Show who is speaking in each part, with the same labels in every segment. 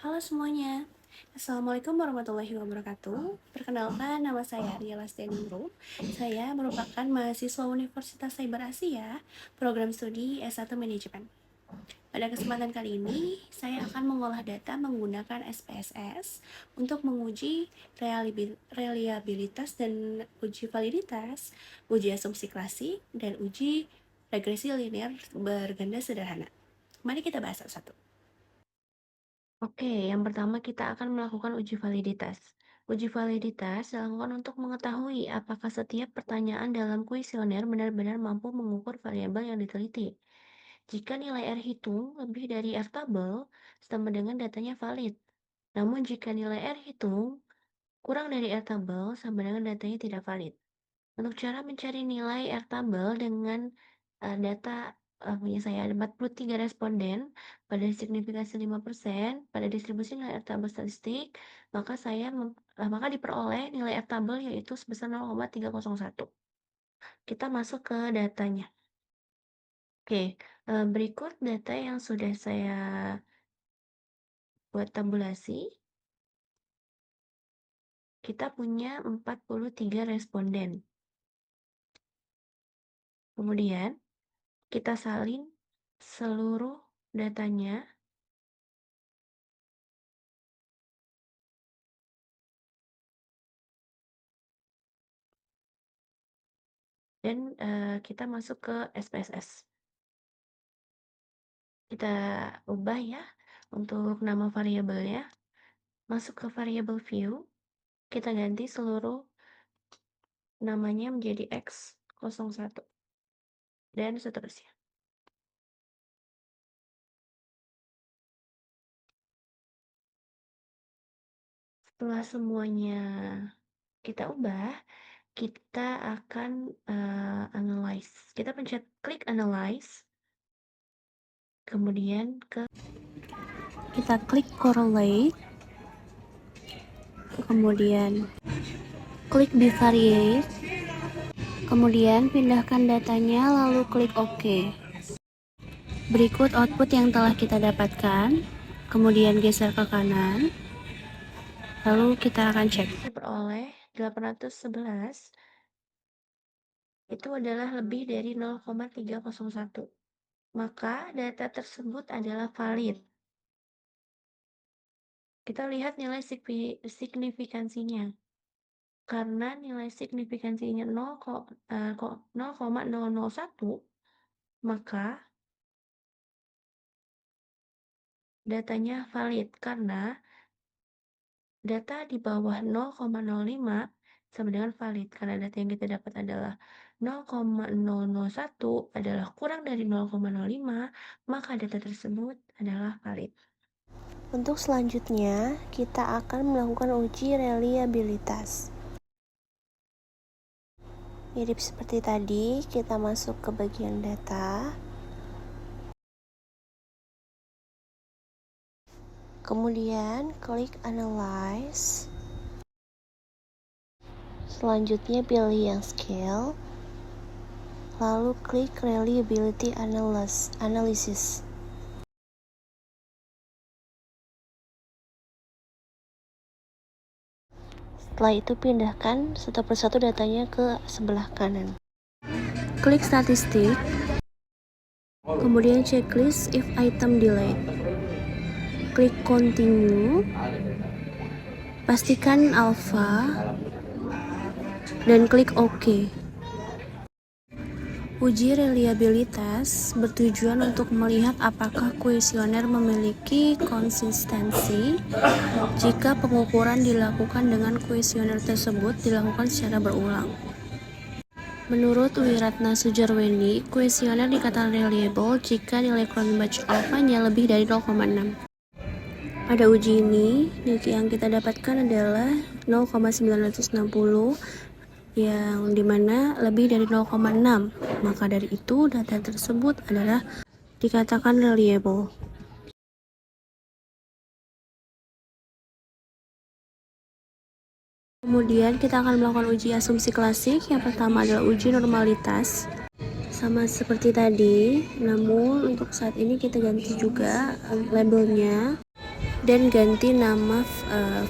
Speaker 1: Halo semuanya, Assalamualaikum warahmatullahi wabarakatuh. Perkenalkan, nama saya Ria Lastianingrum. Saya merupakan mahasiswa Universitas Cyber Asia, program studi S1 Manajemen. Pada kesempatan kali ini, saya akan mengolah data menggunakan SPSS untuk menguji reliabilitas dan uji validitas, uji asumsi klasik, dan uji regresi linear berganda sederhana. Mari kita bahas satu-satu. Oke, yang pertama kita akan melakukan uji validitas. Uji validitas dilakukan untuk mengetahui apakah setiap pertanyaan dalam kuesioner benar-benar mampu mengukur variabel yang diteliti. Jika nilai R hitung lebih dari R tabel, sama dengan datanya valid. Namun jika nilai R hitung kurang dari R tabel, sama dengan datanya tidak valid. Untuk cara mencari nilai R tabel dengan data punya saya ada 43 responden pada signifikansi 5% pada distribusi nilai R tabel statistik, maka diperoleh nilai R tabel yaitu sebesar 0,301. Kita masuk ke datanya. Oke, berikut data yang sudah saya buat tabulasi. Kita punya 43 responden. Kemudian kita salin seluruh datanya dan kita masuk ke SPSS. Kita ubah ya untuk nama variabelnya. Masuk ke variabel view, kita ganti seluruh namanya menjadi X01 dan seterusnya. Setelah semuanya kita ubah, kita akan analyze. Kita pencet klik analyze, kemudian kita klik correlate, kemudian klik bivariate, kemudian pindahkan datanya lalu klik OK. Berikut output yang telah kita dapatkan, kemudian geser ke kanan, lalu kita akan cek. Diperoleh 811 itu adalah lebih dari 0,301. Maka data tersebut adalah valid. Kita lihat nilai signifikansinya. Karena nilai signifikansinya 0,001, maka datanya valid karena data di bawah 0,05 sama dengan valid karena data yang kita dapat adalah 0,001 adalah kurang dari 0,05, maka data tersebut adalah valid. Untuk selanjutnya, kita akan melakukan uji reliabilitas. Mirip seperti tadi, kita masuk ke bagian data. Kemudian klik analyze. Selanjutnya pilih yang scale. Lalu klik reliability analysis. Setelah itu pindahkan satu persatu datanya ke sebelah kanan. Klik statistik. Kemudian checklist if item delayed. Klik continue, pastikan alpha, dan klik OK. Uji reliabilitas bertujuan untuk melihat apakah kuesioner memiliki konsistensi jika pengukuran dilakukan dengan kuesioner tersebut dilakukan secara berulang. Menurut Wiratna Sujarwendi, kuesioner dikatakan reliable jika nilai Cronbach alpha-nya lebih dari 0,6. Pada uji ini, nilai yang kita dapatkan adalah 0,960 yang dimana lebih dari 0,6. Maka dari itu data tersebut adalah dikatakan reliable. Kemudian kita akan melakukan uji asumsi klasik. Yang pertama adalah uji normalitas. Sama seperti tadi, namun untuk saat ini kita ganti juga labelnya. dan ganti nama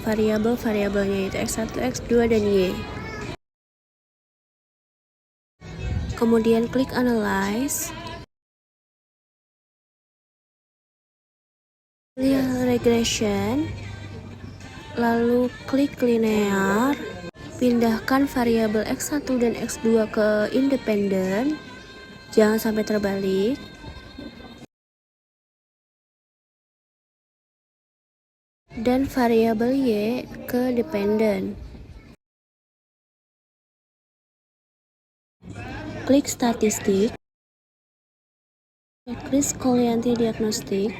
Speaker 1: variabel-variabelnya, yaitu X1, X2, dan Y. Kemudian klik Analyze, pilih Regression, lalu klik Linear, pindahkan variabel X1 dan X2 ke independen, jangan sampai terbalik. Dan variabel Y ke dependen. Klik statistik, checklist Colliant diagnostik,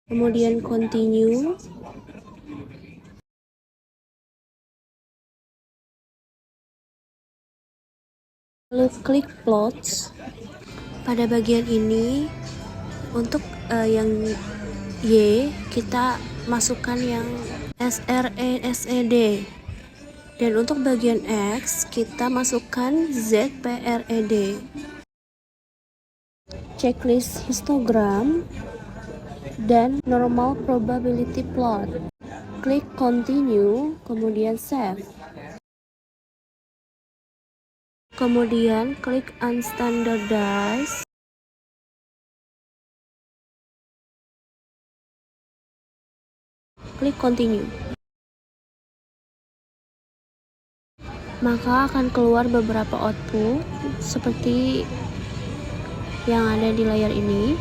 Speaker 1: kemudian continue, lalu klik plots. Pada bagian ini untuk yang Y kita masukkan yang SRE/SED, dan untuk bagian X kita masukkan ZPRED. Checklist histogram dan normal probability plot. Klik continue, kemudian save. Kemudian klik unstandardize. Klik continue. Maka akan keluar beberapa output seperti yang ada di layar ini.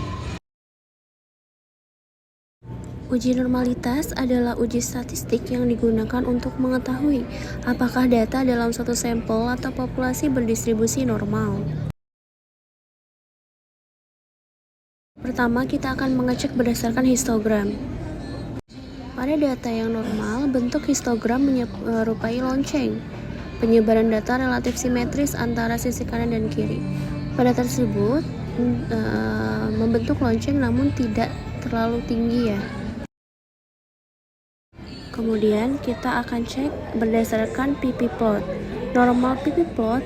Speaker 1: Uji normalitas adalah uji statistik yang digunakan untuk mengetahui apakah data dalam suatu sampel atau populasi berdistribusi normal. Pertama, kita akan mengecek berdasarkan histogram. Pada data yang normal, bentuk histogram menyerupai lonceng. Penyebaran data relatif simetris antara sisi kanan dan kiri. Pada tersebut membentuk lonceng namun tidak terlalu tinggi ya. Kemudian kita akan cek berdasarkan PP plot. Normal PP plot,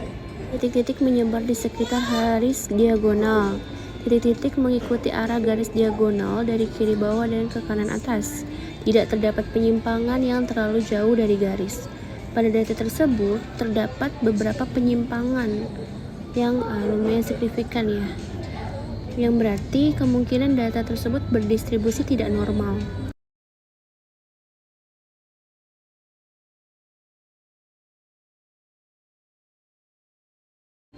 Speaker 1: titik-titik menyebar di sekitar garis diagonal. Titik-titik mengikuti arah garis diagonal dari kiri bawah dan ke kanan atas. Tidak terdapat penyimpangan yang terlalu jauh dari garis. Pada data tersebut terdapat beberapa penyimpangan yang lumayan signifikan ya. Yang berarti kemungkinan data tersebut berdistribusi tidak normal.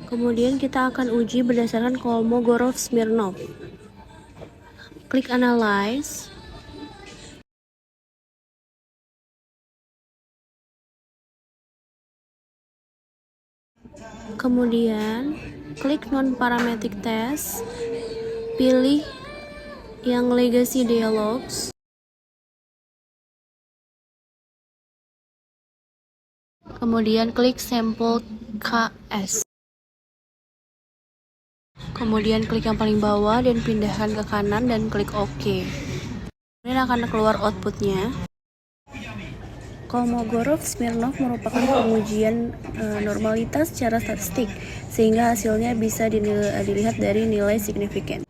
Speaker 1: Kemudian kita akan uji berdasarkan Kolmogorov-Smirnov. Klik Analyze. Kemudian klik Non-Parametric Test. Pilih yang Legacy Dialogs. Kemudian klik Sampel KS. Kemudian klik yang paling bawah dan pindahkan ke kanan dan klik OK. Kemudian akan keluar outputnya. Kolmogorov-Smirnov merupakan pengujian normalitas secara statistik, sehingga hasilnya bisa dilihat dari nilai signifikan.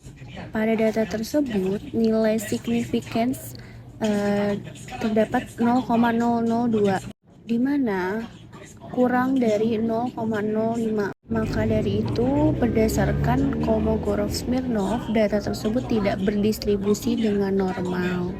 Speaker 1: Pada data tersebut, nilai significance terdapat 0,002, di mana kurang dari 0,05. Maka dari itu, berdasarkan Kolmogorov-Smirnov, data tersebut tidak berdistribusi dengan normal.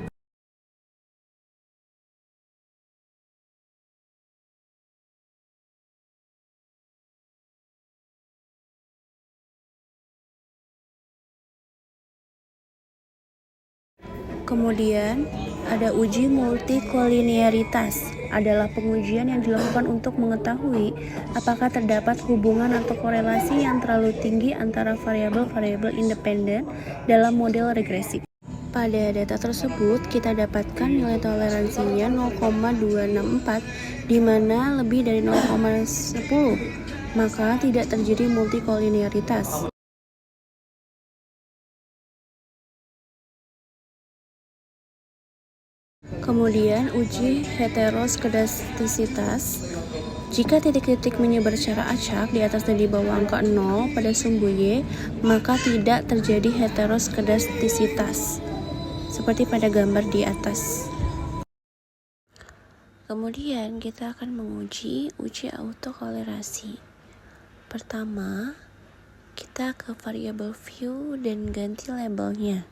Speaker 1: Kemudian ada uji multikolinearitas, adalah pengujian yang dilakukan untuk mengetahui apakah terdapat hubungan atau korelasi yang terlalu tinggi antara variabel-variabel independen dalam model regresi. Pada data tersebut kita dapatkan nilai toleransinya 0,264, di mana lebih dari 0,10, maka tidak terjadi multikolinearitas. Kemudian uji heteroskedastisitas, Jika titik-titik menyebar secara acak di atas dan di bawah angka 0 pada sumbu Y, maka tidak terjadi heteroskedastisitas, seperti pada gambar di atas. Kemudian kita akan menguji uji autokolerasi. Pertama, kita ke variable view dan ganti labelnya.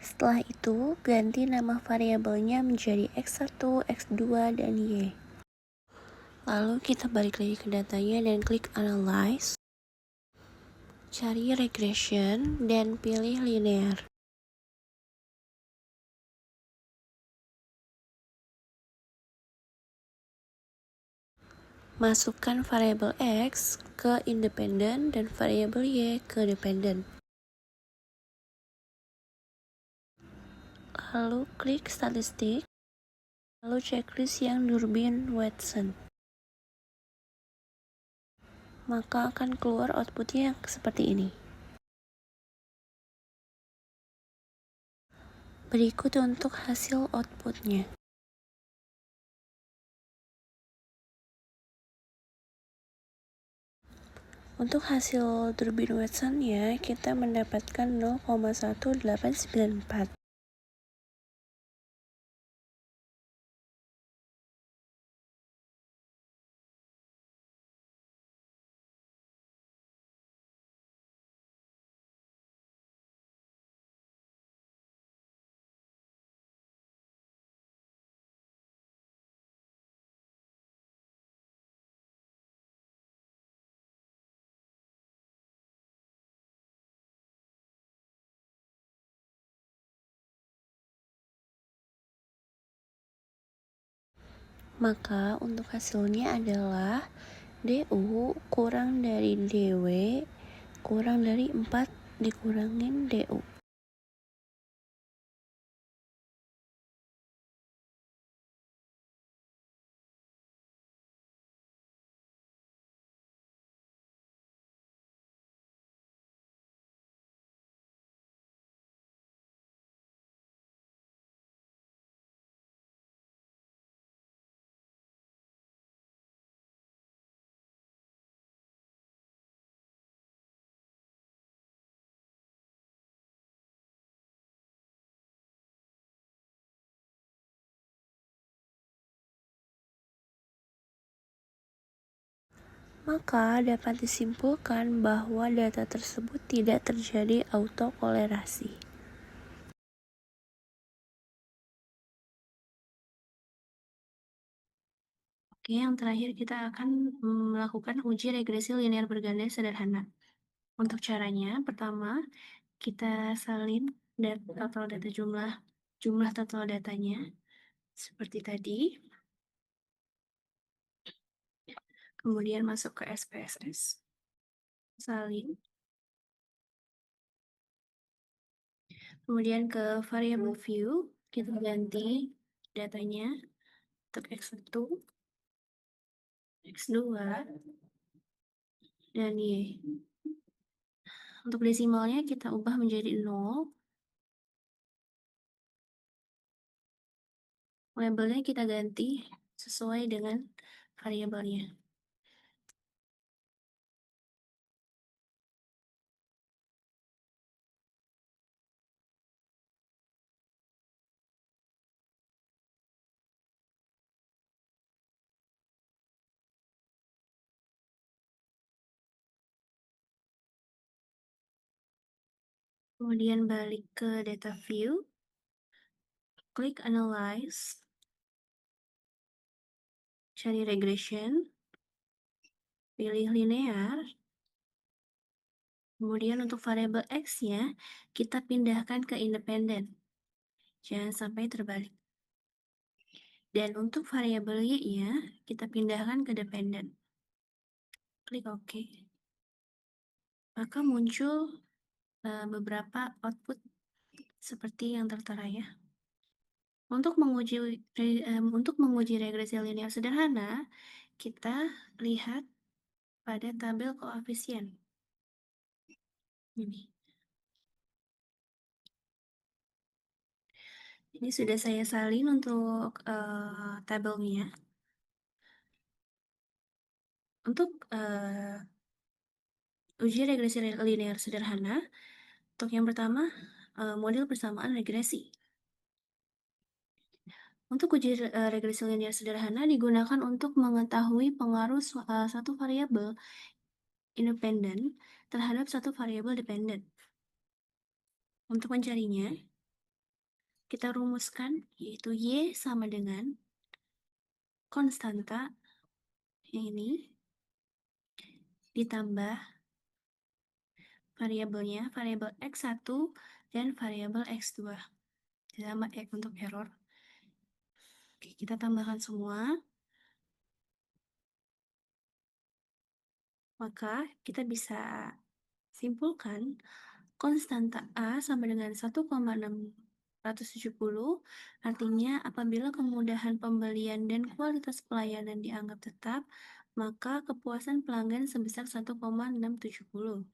Speaker 1: Setelah itu, ganti nama variabelnya menjadi x1, x2, dan y. Lalu kita balik lagi ke datanya dan klik Analyze, cari Regression, dan pilih Linear. Masukkan variabel X ke independen dan variabel Y ke dependen. Lalu klik Statistik, lalu checklist yang Durbin-Watson. Maka akan keluar outputnya seperti ini. Berikut untuk hasil outputnya. Untuk hasil Durbin-Watson ya, kita mendapatkan 0,1894. Maka untuk hasilnya adalah DU kurang dari DW kurang dari 4 dikurangin DU. Maka dapat disimpulkan bahwa data tersebut tidak terjadi autokolerasi. Oke, yang terakhir kita akan melakukan uji regresi linear berganda sederhana. Untuk caranya, pertama, kita salin jumlah total datanya seperti tadi. Kemudian masuk ke SPSS. Salin. Kemudian ke variable view, kita ganti datanya untuk X1, X2, dan Y. Untuk desimalnya kita ubah menjadi 0. Labelnya kita ganti sesuai dengan variabelnya. Kemudian balik ke data view, klik Analyze, cari Regression, pilih Linear. Kemudian untuk variabel X-nya, kita pindahkan ke independen. Jangan sampai terbalik. Dan untuk variabel Y-nya, kita pindahkan ke dependen. Klik OK. Maka muncul beberapa output seperti yang tertera ya. Untuk menguji regresi linear sederhana, kita lihat pada tabel koefisien. Ini. Ini sudah saya salin untuk tabelnya. Untuk uji regresi linear sederhana, untuk yang pertama, model persamaan regresi. Untuk uji regresi linear sederhana digunakan untuk mengetahui pengaruh satu variabel independen terhadap satu variabel dependen. Untuk mencarinya, kita rumuskan yaitu Y sama dengan konstanta yang ini ditambah variabelnya, variabel X1 dan variabel X2 ditambah X untuk error. Oke, kita tambahkan semua. Maka kita bisa simpulkan konstanta A sama dengan 1,670, artinya apabila kemudahan pembelian dan kualitas pelayanan dianggap tetap, maka kepuasan pelanggan sebesar 1,670.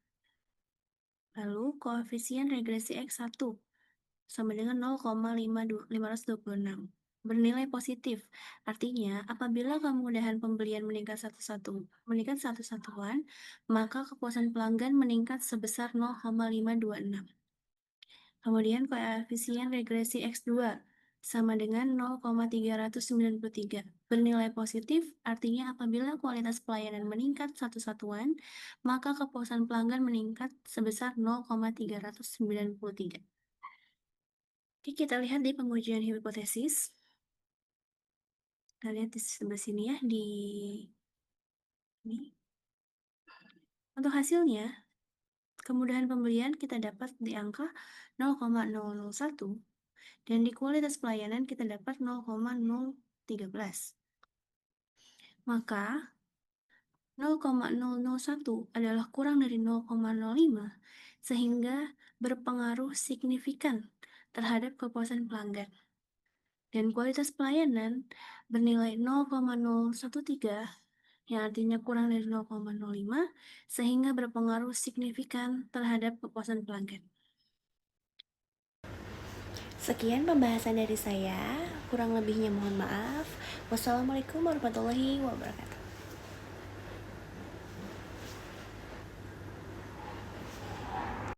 Speaker 1: Lalu koefisien regresi X1 sama dengan 0,526 bernilai positif. Artinya, apabila kemudahan pembelian meningkat satu satuan, maka kepuasan pelanggan meningkat sebesar 0,526. Kemudian koefisien regresi X2 sama dengan 0,393 bernilai positif, artinya apabila kualitas pelayanan meningkat satu satuan, maka kepuasan pelanggan meningkat sebesar 0,393. Oke, kita lihat di pengujian hipotesis. Kita lihat di sebelah sini ya, di ini. Untuk hasilnya, kemudahan pembelian kita dapat di angka 0,001 dan di kualitas pelayanan kita dapat 0,013. Maka 0,001 adalah kurang dari 0,05 sehingga berpengaruh signifikan terhadap kepuasan pelanggan. Dan kualitas pelayanan bernilai 0,013 yang artinya kurang dari 0,05 sehingga berpengaruh signifikan terhadap kepuasan pelanggan. Sekian pembahasan dari saya, kurang lebihnya mohon maaf. Wassalamualaikum warahmatullahi wabarakatuh.